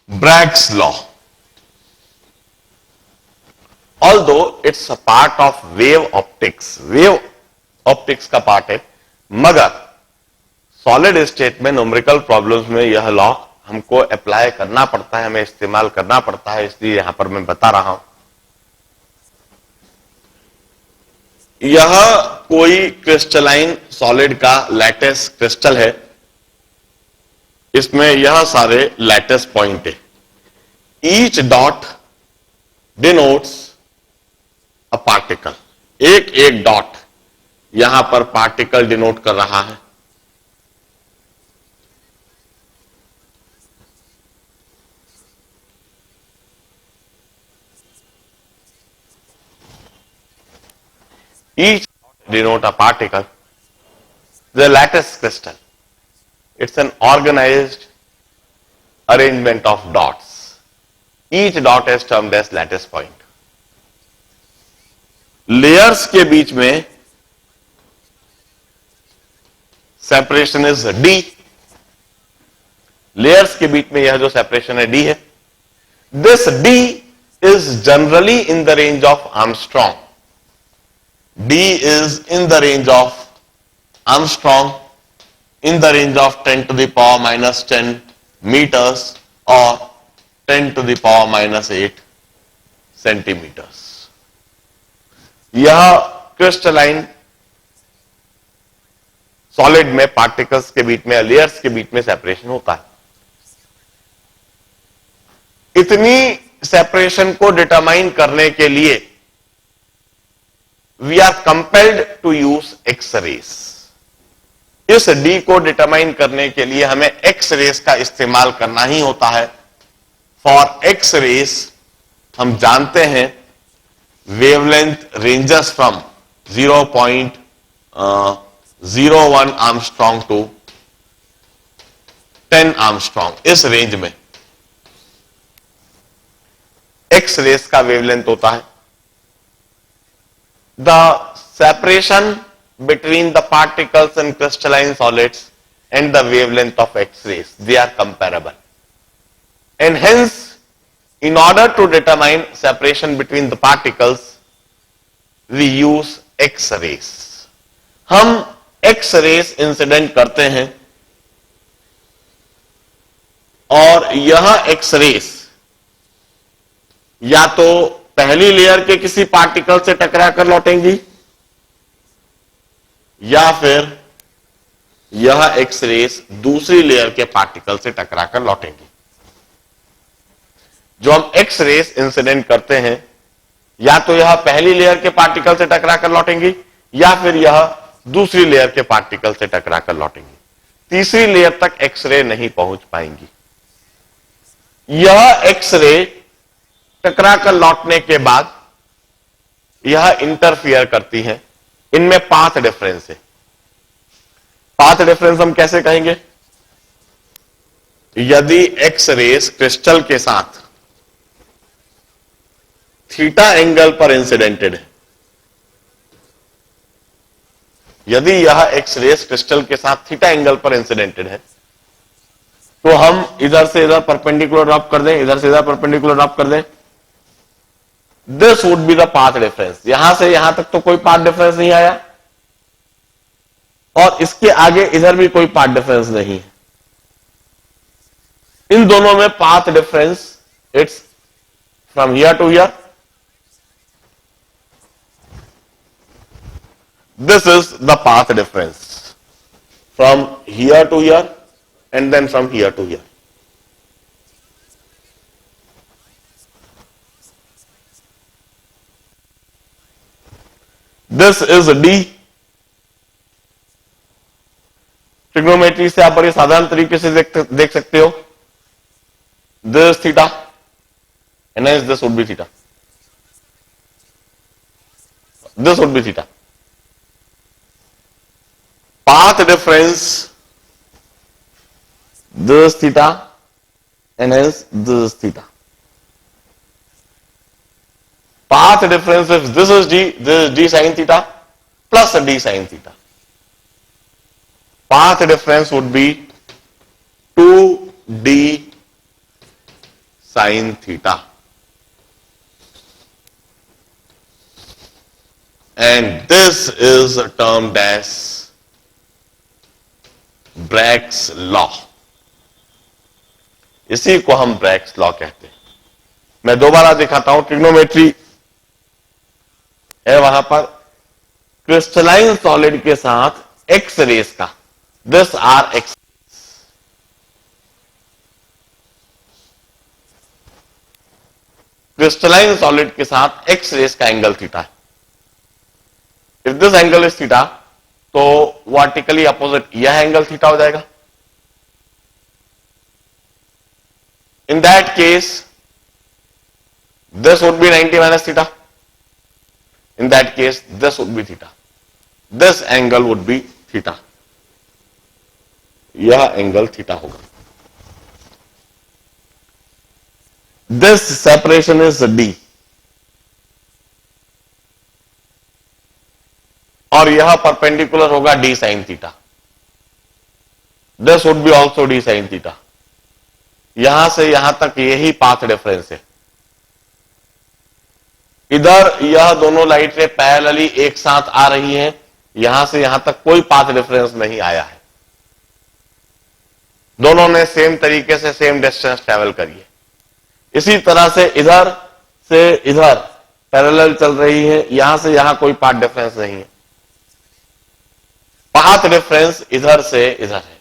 Bragg's law. Although it's a part of wave optics का part है, मगर solid state में न्यूमेरिकल प्रॉब्लम्स में यह लॉ हमको अप्लाई करना पड़ता है, हमें इस्तेमाल करना पड़ता है, इसलिए यहां पर मैं बता रहा हूं। यह कोई क्रिस्टलाइन सॉलिड का लैटिस क्रिस्टल है, इसमें यह सारे लैटिस पॉइंट है। Each dot denotes a particle, एक एक डॉट यहां पर पार्टिकल डिनोट कर रहा है। Each denote a particle. The lattice crystal. It's an organized arrangement of dots. Each dot is termed as lattice point. Layers के बीच में separation is D. Layers के बीच में यह जो separation है D है. This D is generally in the range of Armstrong. D is in the range of Armstrong, in the range of 10 to the power minus 10 meters or 10 to the power minus 8 centimeters. यह crystalline solid में particles के बीच में, layers के बीच में separation होता है। इतनी separation को डिटरमाइन करने के लिए we are compelled to use X-rays. इस D को डिटरमाइन करने के लिए हमें X-rays का इस्तेमाल करना ही होता है। फॉर X-rays हम जानते हैं wavelength ranges from 0.01 Armstrong to 10 Armstrong, इस रेंज में X-rays का वेवलेंथ होता है। The separation between the particles in crystalline solids and the wavelength of X-rays, they are comparable. And hence, in order to determine separation between the particles, we use X-rays. हम X-rays incident करते हैं और यह X-rays या तो पहली layer के किसी पार्टिकल से टकरा कर लौटेंगी या फिर यह एक्स-रेस दूसरी लेयर के पार्टिकल से टकरा कर लौटेंगी। जो हम एक्स-रेस इंसिडेंट करते हैं या तो यह पहली लेयर के पार्टिकल से टकरा कर लौटेंगी या फिर यह दूसरी लेयर के पार्टिकल से टकरा कर लौटेंगी। तीसरी लेयर तक एक्स-रे नहीं पहुंच पाएंगी। यह एक्स-रे टकरा कर लौटने के बाद यह इंटरफियर करती है, इनमें पाथ डिफरेंस है। पाथ डिफरेंस हम कैसे कहेंगे? यदि एक्स रेस क्रिस्टल के साथ थीटा एंगल पर इंसिडेंटेड है, यदि यह एक्स रेस क्रिस्टल के साथ थीटा एंगल पर इंसिडेंटेड है तो हम इधर से इधर परपेंडिकुलर ड्रॉप कर दें, इधर से इधर परपेंडिकुलर ड्रॉप कर दें। This would be the path difference. यहां से यहां तक तो कोई पाथ डिफरेंस नहीं आया और इसके आगे इधर भी कोई पाथ डिफरेंस नहीं है। इन दोनों में path difference it's from here to here. This is the path difference from here to here and then from here to here. This is D। Trigonometry से आप बड़े साधारण तरीके से देख सकते हो। This theta and this would be theta, this would be theta. Path difference this theta and this theta. Path difference, if this is D, this is D sin theta plus D sin theta. Path difference would be 2D sine theta, and this is termed as Bragg's law. इसी को हम Bragg's law कहते हैं। मैं दोबारा दिखाता हूं, trigonometry है वहां पर क्रिस्टलाइन सॉलिड के साथ एक्स रेस का, this are X, crystalline solid के साथ एक्स रेस का एंगल थीटा है। If this angle is theta, तो वर्टिकली अपोजिट यह एंगल थीटा हो जाएगा। In that case this would be 90 minus theta. In that case, this would be theta. This angle would be theta. यह angle theta होगा। This separation is D. और यह perpendicular होगा D sin theta. This would be also D sin theta. यहां से यहां तक यही पाथ डिफरेंस है। इधर यह दोनों लाइटें पैरेलली एक साथ आ रही हैं, यहां से यहां तक कोई पाथ डिफरेंस नहीं आया है, दोनों ने सेम तरीके से सेम डिस्टेंस ट्रेवल करी है। इसी तरह से इधर पैरेलल चल रही है, यहां से यहां कोई पाथ डिफरेंस नहीं है, पाथ डिफरेंस इधर से इधर है।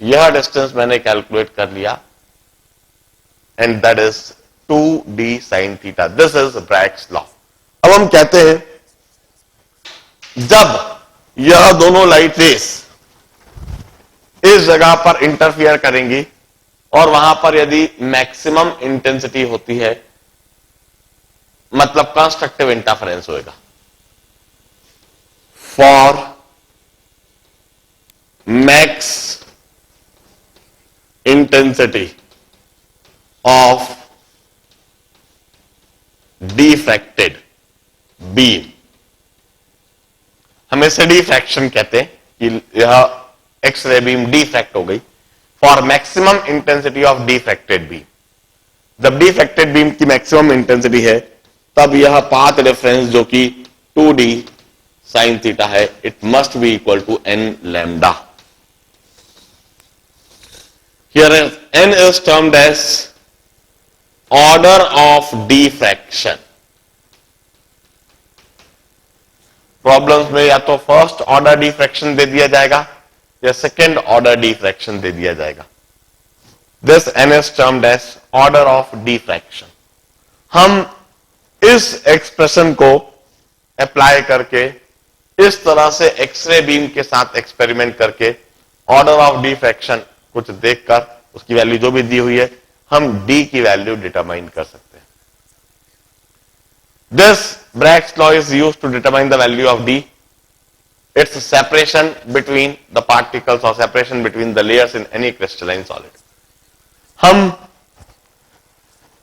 यह डिस्टेंस मैंने कैलकुलेट कर लिया, and that is 2d sin theta. This is Bragg's law. अब हम कहते हैं, जब यह दोनों लाइट रेस इस जगह पर इंटरफियर करेंगी और वहां पर यदि मैक्सिमम इंटेंसिटी होती है, मतलब कंस्ट्रक्टिव इंटरफेरेंस होएगा। For max intensity of diffracted beam, हम इसे डिफ्रैक्शन कहते हैं कि यह एक्सरे बीम डिफ्रैक्ट हो गई। For maximum intensity of diffracted beam, जब डिफ्रैक्टेड बीम की मैक्सिमम इंटेंसिटी है, तब यह पाथ डिफरेंस जो कि 2d sin थीटा है, it must be equal to n lambda. Here n is termed as order of diffraction. Problems में या तो फर्स्ट ऑर्डर डिफ्रैक्शन दे दिया जाएगा या सेकेंड ऑर्डर डिफ्रैक्शन दे दिया जाएगा। This n is termed as order of diffraction. हम इस एक्सप्रेशन को अप्लाई करके, इस तरह से एक्सरे बीम के साथ एक्सपेरिमेंट करके ऑर्डर ऑफ डिफ्रैक्शन कुछ देखकर उसकी वैल्यू जो भी दी हुई है, हम d की वैल्यू डिटरमाइन कर सकते हैं। This Bragg's law is used to determine the value of d. It's separation between the particles or separation between the layers in any crystalline solid. हम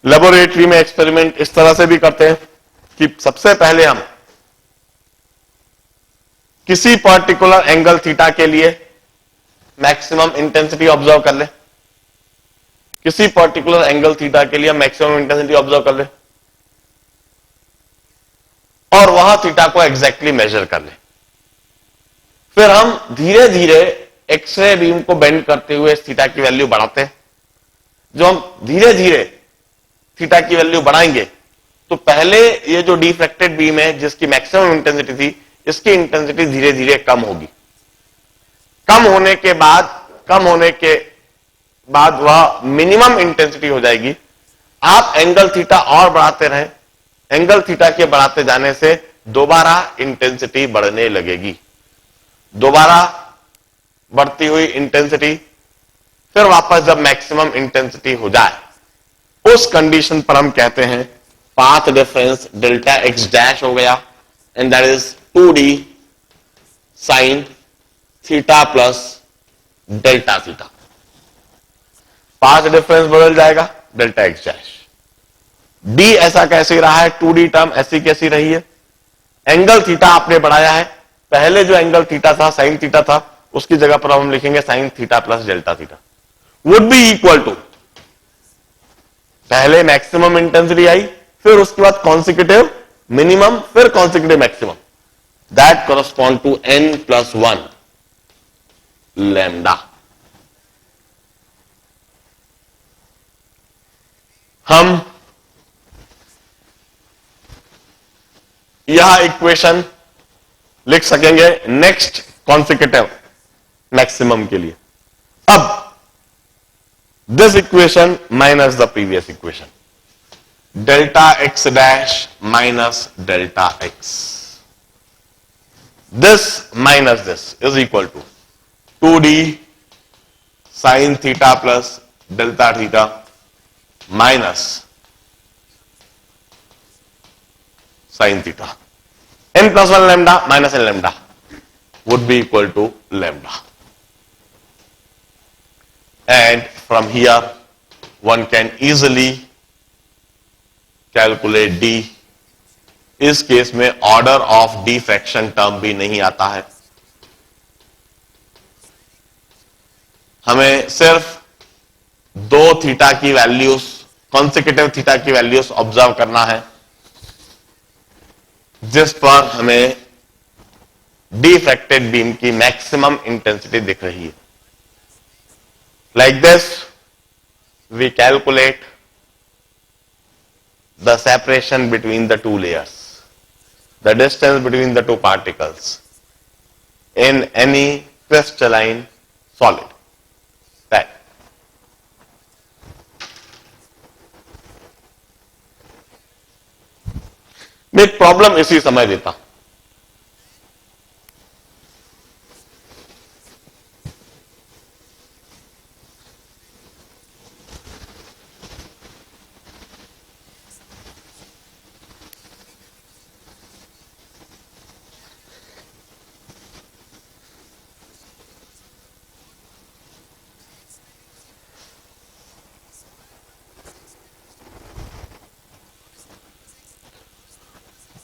लेबोरेटरी में एक्सपेरिमेंट इस तरह से भी करते हैं कि सबसे पहले हम किसी पर्टिकुलर एंगल थीटा के लिए मैक्सिमम इंटेंसिटी ऑब्जर्व कर ले, किसी पर्टिकुलर एंगल थीटा के लिए मैक्सिमम इंटेंसिटी ऑब्जर्व कर ले और वह थीटा को एग्जैक्टली मेजर कर ले। फिर हम धीरे धीरे एक्सरे बीम को बेंड करते हुए इस थीटा की वैल्यू बढ़ाते हैं। जो हम धीरे धीरे थीटा की वैल्यू बढ़ाएंगे, तो पहले ये जो डिफ्रैक्टेड बीम है जिसकी मैक्सिमम इंटेंसिटी थी, इसकी इंटेंसिटी धीरे धीरे कम होगी। कम होने के बाद वह मिनिमम इंटेंसिटी हो जाएगी। आप एंगल थीटा और बढ़ाते रहें, एंगल थीटा के बढ़ाते जाने से दोबारा इंटेंसिटी बढ़ने लगेगी। दोबारा बढ़ती हुई इंटेंसिटी, फिर वापस जब मैक्सिमम इंटेंसिटी हो जाए, उस कंडीशन पर हम कहते हैं path difference delta X dash हो गया, and that is 2d sine theta plus delta theta. Path difference बदल जाएगा, डेल्टा एक्स डैश। d ऐसा कैसे रहा है, 2d टर्म ऐसी कैसी रही है, एंगल थीटा आपने बढ़ाया है। पहले जो एंगल थीटा था, साइन थीटा था, उसकी जगह पर हम लिखेंगे sine theta plus delta theta, would be equal to पहले मैक्सिमम इंटेंसिटी आई, फिर उसके बाद कॉन्सिक्यूटिव मिनिमम, फिर consecutive maximum, that correspond to n+1 lambda. हम यह इक्वेशन लिख सकेंगे नेक्स्ट कॉन्सिक्यूटिव मैक्सिमम के लिए। अब this equation minus the previous equation, delta X dash minus delta X, this minus this is equal to 2d sine theta plus delta theta minus sine theta, n+1 lambda minus n lambda would be equal to lambda, and from here one can easily calculate d। इस case में order of diffraction term भी नहीं आता है, हमें सिर्फ दो theta की वैल्यूज, कॉन्सिक्यूटिव थीटा की वैल्यूज ऑब्जर्व करना है जिस पर हमें डिफ्रैक्टेड बीम की मैक्सिमम इंटेंसिटी दिख रही है। Like this we calculate the separation between the two layers, the distance between the two particles in any crystalline solid. मैं एक प्रॉब्लम इसी समय देता हूं।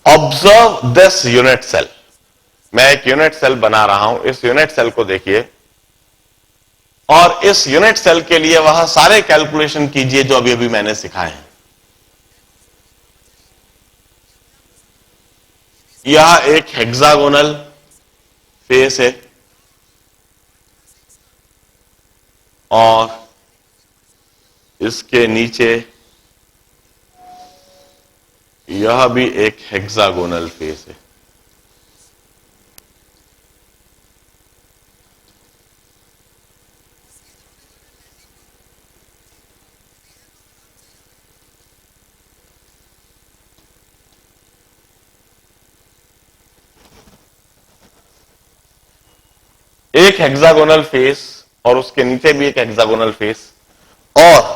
ऑब्जर्व दिस यूनिट सेल, मैं एक यूनिट सेल बना रहा हूं, इस यूनिट सेल को देखिए और इस यूनिट सेल के लिए वह सारे कैलकुलेशन कीजिए जो अभी अभी मैंने सिखाए हैं। यह एक हेक्सागोनल फेस है और इसके नीचे यह भी एक हेक्सागोनल फेस है। एक हेक्सागोनल फेस और उसके नीचे भी एक हेक्सागोनल फेस, और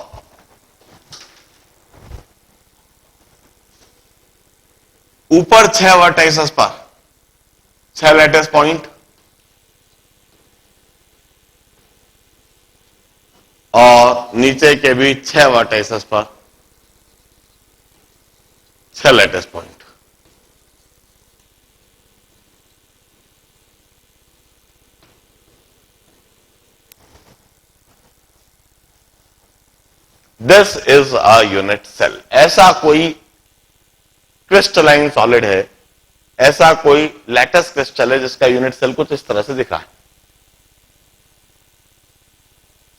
ऊपर 6 वर्टाइसेस पर 6 लैटिस पॉइंट और नीचे के भी 6 वर्टाइसेस पर 6 lattice point. This is a unit cell. ऐसा कोई क्रिस्टलाइन सॉलिड है, ऐसा कोई लैटिस क्रिस्टल है जिसका यूनिट सेल कुछ इस तरह से दिख रहा है।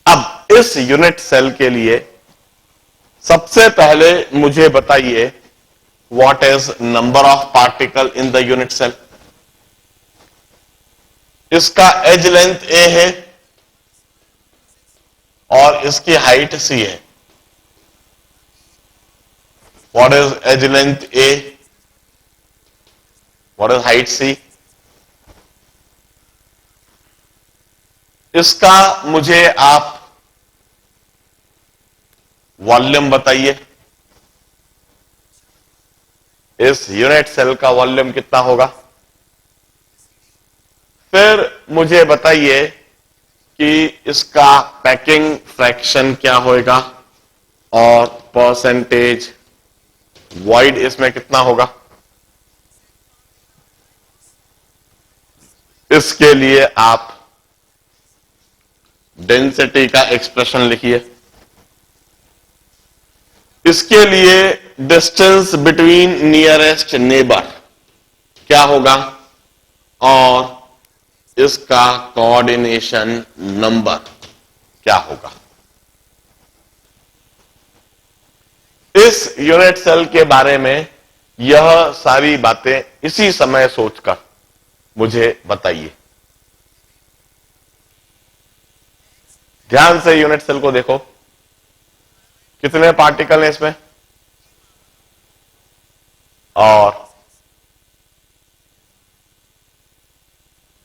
अब इस यूनिट सेल के लिए सबसे पहले मुझे बताइए what is number of particle in the unit cell. इसका एज लेंथ ए है और इसकी हाइट सी है। What is edge length A? What is height C? इसका मुझे आप वॉल्यूम बताइए। इस यूनिट सेल का वॉल्यूम कितना होगा? फिर मुझे बताइए कि इसका पैकिंग फ्रैक्शन क्या होगा और परसेंटेज वॉइड इसमें कितना होगा। इसके लिए आप डेंसिटी का एक्सप्रेशन लिखिए। इसके लिए डिस्टेंस बिटवीन नियरेस्ट नेबर क्या होगा और इसका कोऑर्डिनेशन नंबर क्या होगा। इस यूनिट सेल के बारे में यह सारी बातें इसी समय सोचकर मुझे बताइए। ध्यान से यूनिट सेल को देखो, कितने पार्टिकल हैं इसमें और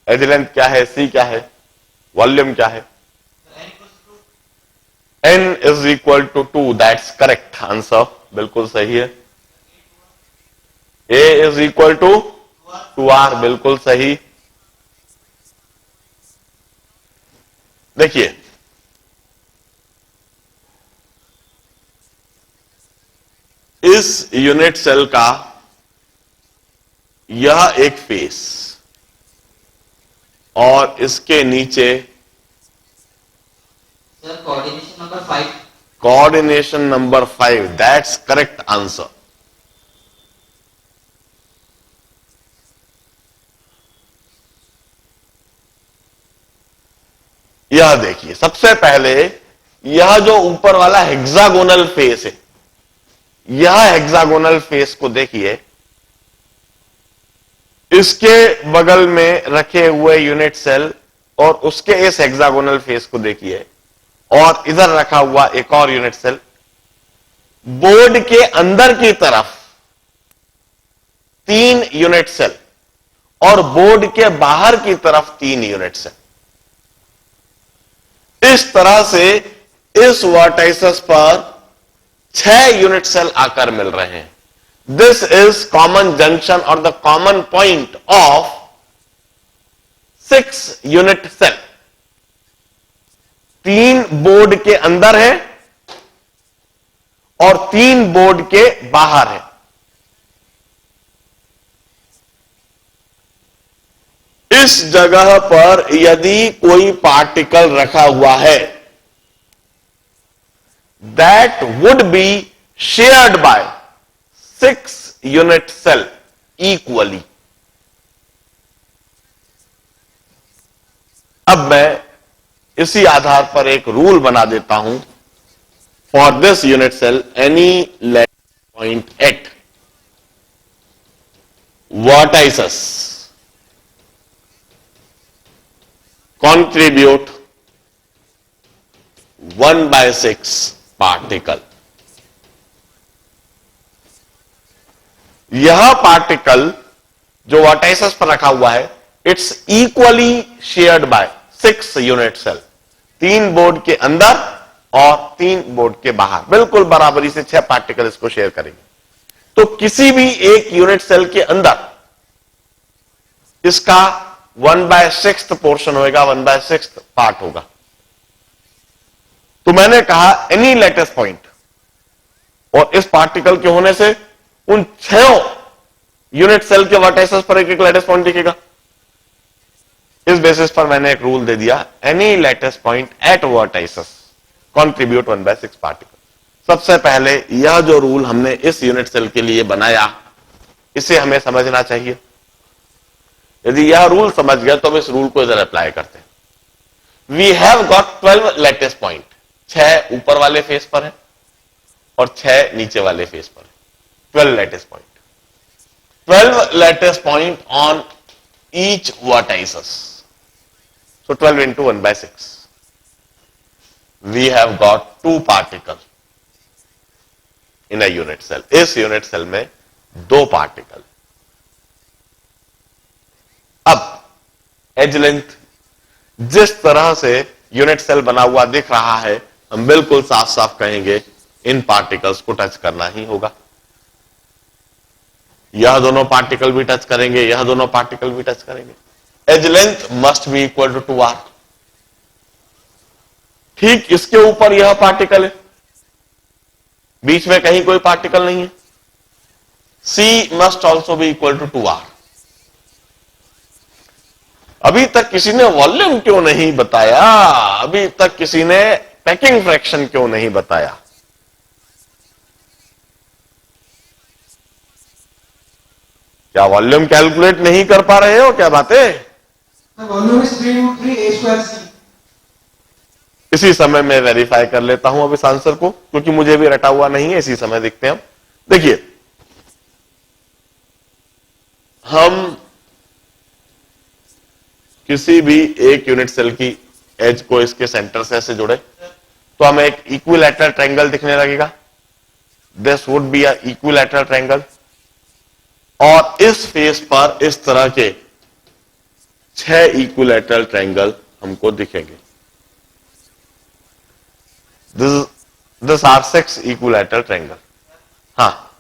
एज लेंथ क्या है, सी क्या है, वॉल्यूम क्या है। n is equal to 2, that's correct answer, बिल्कुल सही है। a is equal to 2r, बिल्कुल सही। देखिए इस यूनिट सेल का यह एक फेस और इसके नीचे coordination number 5, coordination number 5, that's correct answer. यह देखिए, सबसे पहले यह जो ऊपर वाला हेक्सागोनल फेस है, यह हेक्सागोनल फेस को देखिए, इसके बगल में रखे हुए यूनिट सेल और उसके इस हेक्सागोनल फेस को देखिए और इधर रखा हुआ एक और यूनिट सेल। बोर्ड के अंदर की तरफ 3 यूनिट सेल और बोर्ड के बाहर की तरफ 3 यूनिट सेल। इस तरह से इस वर्टाइसिस पर 6 यूनिट सेल आकर मिल रहे हैं। दिस इज कॉमन जंक्शन और the common point of 6 unit cell. 3 board के अंदर है और 3 बोर्ड के बाहर है। इस जगह पर यदि कोई पार्टिकल रखा हुआ है, that would be shared by 6 unit cell equally. अब मैं इसी आधार पर एक रूल बना देता हूं। For this unit cell any late point at vertices contribute 1/6 particle. यह पार्टिकल जो वर्टाइसिस पर रखा हुआ है, it's equally shared by 6 unit cell. 3 board के अंदर और 3 बोर्ड के बाहर, बिल्कुल बराबरी से 6 पार्टिकल इसको शेयर करेंगे। तो किसी भी एक यूनिट सेल के अंदर इसका 1/6 पोर्शन होगा, 1/6 पार्ट होगा। तो मैंने कहा एनी लेटेस्ट पॉइंट, और इस पार्टिकल के होने से उन 6 यूनिट सेल के वर्टाइसिस पर एक लेटेस्ट पॉइंट दिखेगा। इस बेसिस पर मैंने एक रूल दे दिया, any latest point at vertices contribute 1/6 particle. सबसे पहले यह जो रूल हमने इस यूनिट सेल के लिए बनाया, इसे हमें समझना चाहिए। यदि यह रूल समझ गया तो हम इस रूल को इधर अप्लाई करते हैं। We have got 12 latest point, 6 ऊपर वाले फेस पर है और 6 नीचे वाले फेस पर है। 12 latest point, 12 latest point on each vertices. So 12 into 1/6, we have got 2 particle in a unit cell. इस यूनिट सेल में 2 पार्टिकल। अब एज लेंथ जिस तरह से यूनिट सेल बना हुआ दिख रहा है, हम बिल्कुल साफ साफ कहेंगे इन पार्टिकल्स को टच करना ही होगा। यह दोनों पार्टिकल भी टच करेंगे, यह दोनों पार्टिकल भी टच करेंगे। Edge length must be equal to 2r। ठीक इसके ऊपर यह पार्टिकल है, बीच में कहीं कोई पार्टिकल नहीं है। c must also be equal to 2r। अभी तक किसी ने वॉल्यूम क्यों नहीं बताया? अभी तक किसी ने पैकिंग फ्रैक्शन क्यों नहीं बताया? क्या वॉल्यूम कैलकुलेट नहीं कर पा रहे हो क्या बातें? Volume is 3√3 a²c। इसी समय मैं वेरीफाई कर लेता हूं अब इस आंसर को, क्योंकि मुझे भी रटा हुआ नहीं है। इसी समय देखते हैं हम। देखिए, हम किसी भी एक यूनिट सेल की एज को इसके सेंटर से ऐसे जोड़े तो हमें एक इक्विलैटरल ट्रायंगल दिखने लगेगा। This would be a equilateral triangle, और इस फेस पर इस तरह के 6 इक्विलैटरल ट्रायंगल हमको दिखेंगे। This are 6 equilateral triangle. हाँ,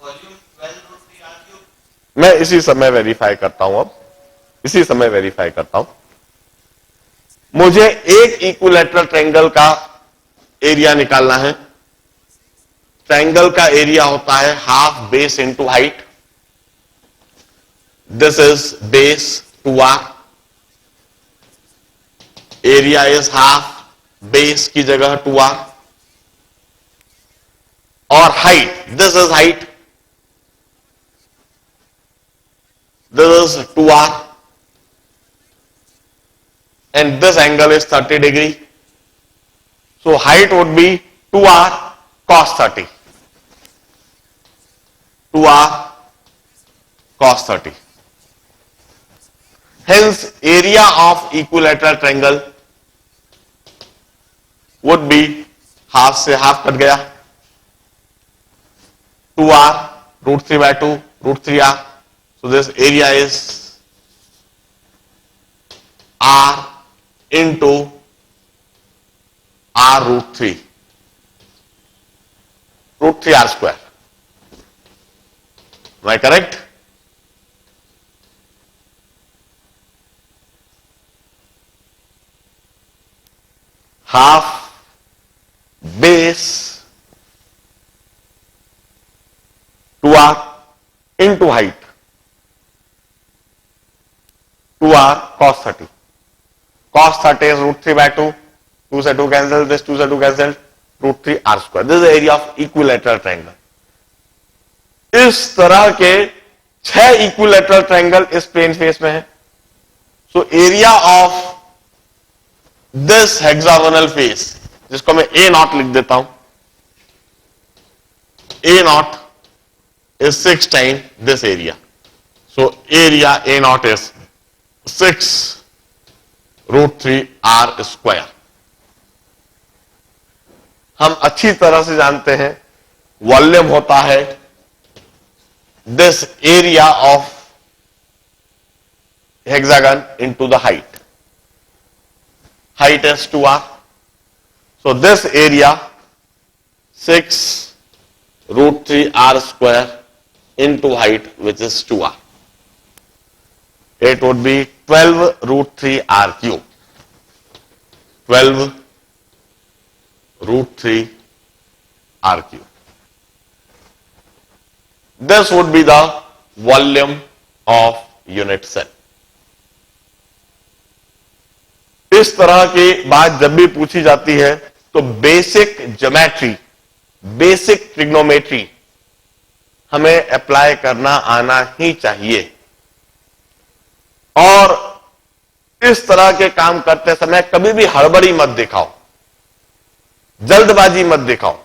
वॉल्यूम 12√3 मैं इसी समय वेरीफाई करता हूं। अब इसी समय वेरीफाई करता हूं। मुझे एक इक्विलैटरल ट्रायंगल का एरिया निकालना है। ट्रायंगल का एरिया होता है half base into height. This is base 2r, area is half base की जगह 2r, और height, this is height, this is 2r, and this angle is 30 degree. So height would be 2r cos 30. 2r cos 30. Hence area of equilateral triangle would be half से half cut गया, 2r √3/2 √3r. So this area is r into r √3 √3r square. Am I correct? Half base 2r into height 2r cos 30. Cos 30 is √3/2. 2 से 2 cancel, this 2 से 2 cancel, √3r square. This is the area of equilateral triangle. इस तरह के 6 equilateral triangle इस plane face में है। So area of this hexagonal face, जिसको मैं A0 लिख देता हूं, A0 is 6 times this area. So area A0 is 6 √3r square. हम अच्छी तरह से जानते हैं वॉल्यूम होता है this area of hexagon into the height. Height is 2r. So this area 6 √3r square into height, which is 2r. It would be 12 √3r cube. 12 √3r cube. This would be the volume of unit cell. इस तरह की बात जब भी पूछी जाती है तो बेसिक ज्योमेट्री, बेसिक ट्रिग्नोमेट्री हमें अप्लाई करना आना ही चाहिए। और इस तरह के काम करते समय कभी भी हड़बड़ी मत दिखाओ, जल्दबाजी मत दिखाओ।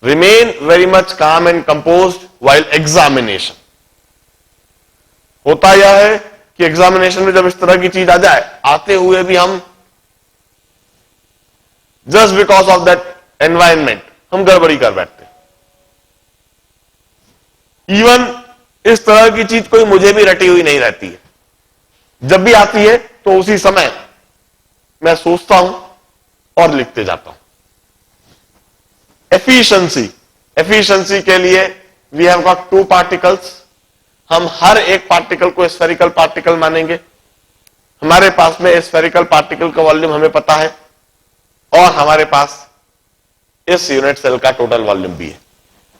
रिमेन वेरी मच काम एंड कंपोज्ड व्हाइल एग्जामिनेशन। होता यह है कि एग्जामिनेशन में जब इस तरह की चीज आ जाए, आते हुए भी हम just because of that environment हम गड़बड़ी कर बैठते हैं। इवन इस तरह की चीज कोई मुझे भी रटी हुई नहीं रहती है। जब भी आती है तो उसी समय मैं सोचता हूं और लिखते जाता हूं। एफिशिएंसी, एफिशिएंसी के लिए वी हैव गॉट 2 पार्टिकल्स। हम हर एक पार्टिकल को स्फेरिकल पार्टिकल मानेंगे। हमारे पास में स्फेरिकल पार्टिकल का वॉल्यूम हमें पता है, और हमारे पास इस यूनिट सेल का टोटल वॉल्यूम भी है।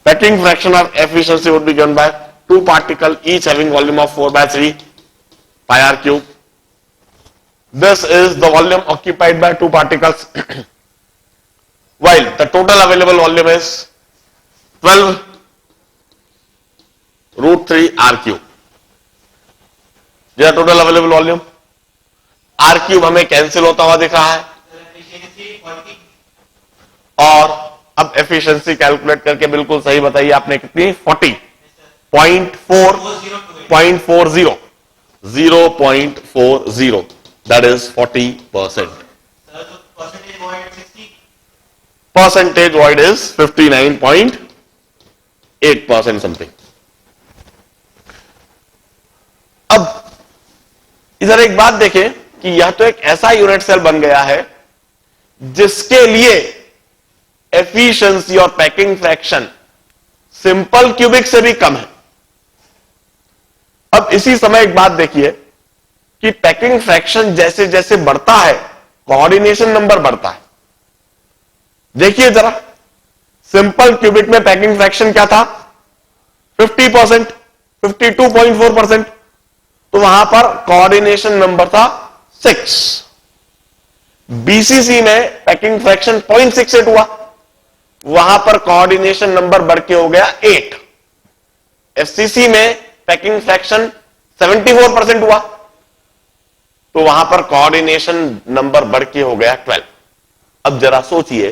Packing fraction of efficiency would be given by 2 particle each having volume of 4/3 pi r cube. This is the volume occupied by 2 particles while the total available volume is 12 √3 r cube. यह total available volume. r cube हमें cancel होता हुआ दिख रहा है, efficiency 40 और अब efficiency calculate करके बिल्कुल सही बताइए आपने कितनी, 40.4 0.40 0.40, that is 40%. sir तो percentage void 60 Percentage void is 59.8% something. अब इधर एक बात देखें कि यह तो एक ऐसा यूनिट सेल बन गया है जिसके लिए एफिशिएंसी और पैकिंग फ्रैक्शन सिंपल क्यूबिक से भी कम है। अब इसी समय एक बात देखिए कि पैकिंग फ्रैक्शन जैसे जैसे बढ़ता है कोऑर्डिनेशन नंबर बढ़ता है। देखिए जरा, सिंपल क्यूबिक में पैकिंग फ्रैक्शन क्या था, 50%, 52.4%, तो वहां पर कोऑर्डिनेशन नंबर था 6। बीसीसी में पैकिंग फ्रैक्शन 0.68 हुआ, वहां पर कोऑर्डिनेशन नंबर बढ़ के हो गया 8। एफसीसी में पैकिंग फ्रैक्शन 74% हुआ, तो वहां पर कोऑर्डिनेशन नंबर बढ़ के हो गया 12। अब जरा सोचिए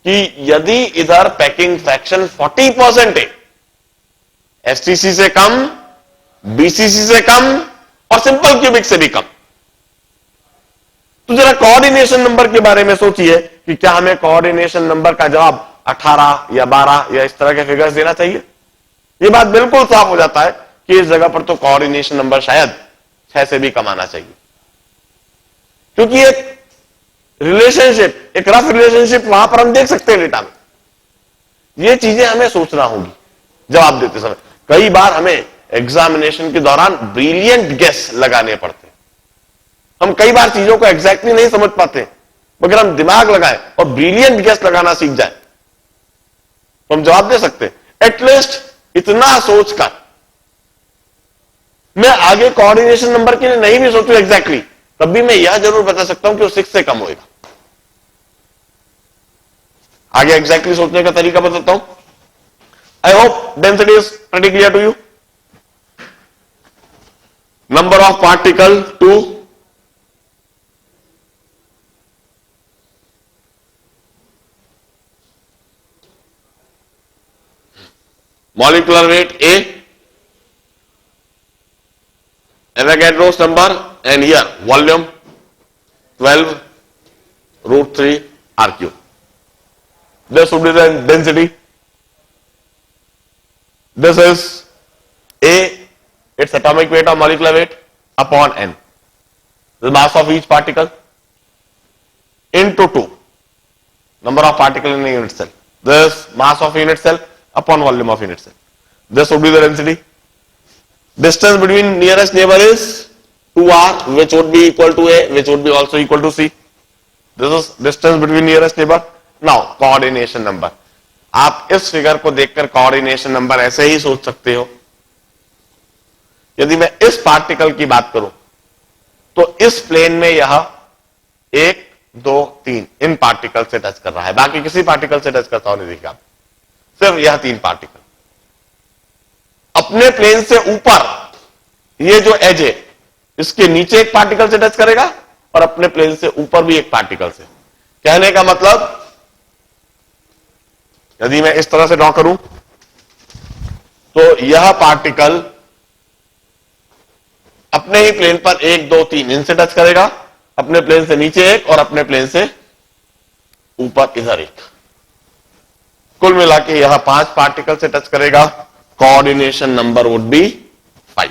कि यदि इधर पैकिंग फ्रैक्शन 40% है, एसटीसी से कम, बीसीसी से कम और सिंपल क्यूबिक से भी कम, तो जरा कोऑर्डिनेशन नंबर के बारे में सोचिए कि क्या हमें कोऑर्डिनेशन नंबर का जवाब 18 या 12 या इस तरह के फिगर्स देना चाहिए। यह बात बिल्कुल साफ हो जाता है कि इस जगह पर तो कोऑर्डिनेशन नंबर शायद 6 से भी कम आना चाहिए, क्योंकि एक रिलेशनशिप, एक रफ रिलेशनशिप वहां पर हम देख सकते हैं डेटा में। ये चीजें हमें सोचना होगी जवाब देते समय। कई बार हमें एग्जामिनेशन के दौरान ब्रिलियंट गेस लगाने पड़ते हैं। हम कई बार चीजों को एग्जैक्टली नहीं समझ पाते, मगर हम दिमाग लगाएं और ब्रिलियंट गेस लगाना सीख जाए तो हम जवाब दे सकते हैं। एटलीस्ट इतना सोचकर मैं आगे कोऑर्डिनेशन नंबर के लिए नहीं भी सोचूं एग्जैक्टली, तब भी मैं यह जरूर बता सकता हूं कि वो 6 से कम होएगा। आगे एग्जैक्टली सोचने का तरीका बताता हूं। I hope density is pretty clear to you. Number of particle 2, molecular weight A, Avogadro's number, and here volume 12 √3 r cube. This would be the density. This is A, its atomic weight or molecular weight upon n, the mass of each particle into 2, number of particles in a unit cell. This mass of unit cell upon volume of unit cell. This would be the density. Distance between nearest neighbor is 2r, which would be equal to A, which would be also equal to C. This is distance between nearest neighbor. Now coordination number. आप इस figure को देखकर coordination number ऐसे ही सोच सकते हो। यदि मैं इस पार्टिकल की बात करूं तो इस प्लेन में यह 1 2 3 इन पार्टिकल से टच कर रहा है, बाकी किसी पार्टिकल से टच करता हुआ नहीं दिखेगा, सिर्फ यह 3 पार्टिकल। अपने प्लेन से ऊपर ये जो एज है इसके नीचे एक पार्टिकल से टच करेगा और अपने प्लेन से ऊपर भी एक पार्टिकल से। कहने का मतलब यदि मैं इस तरह से ड्रॉ करूं तो यह पार्टिकल अपने ही प्लेन पर 1 2 3 इनसे टच करेगा, अपने प्लेन से नीचे एक और अपने प्लेन से ऊपर इधर एक। कुल मिला के यह 5 पार्टिकल से टच करेगा। Coordination number would be 5।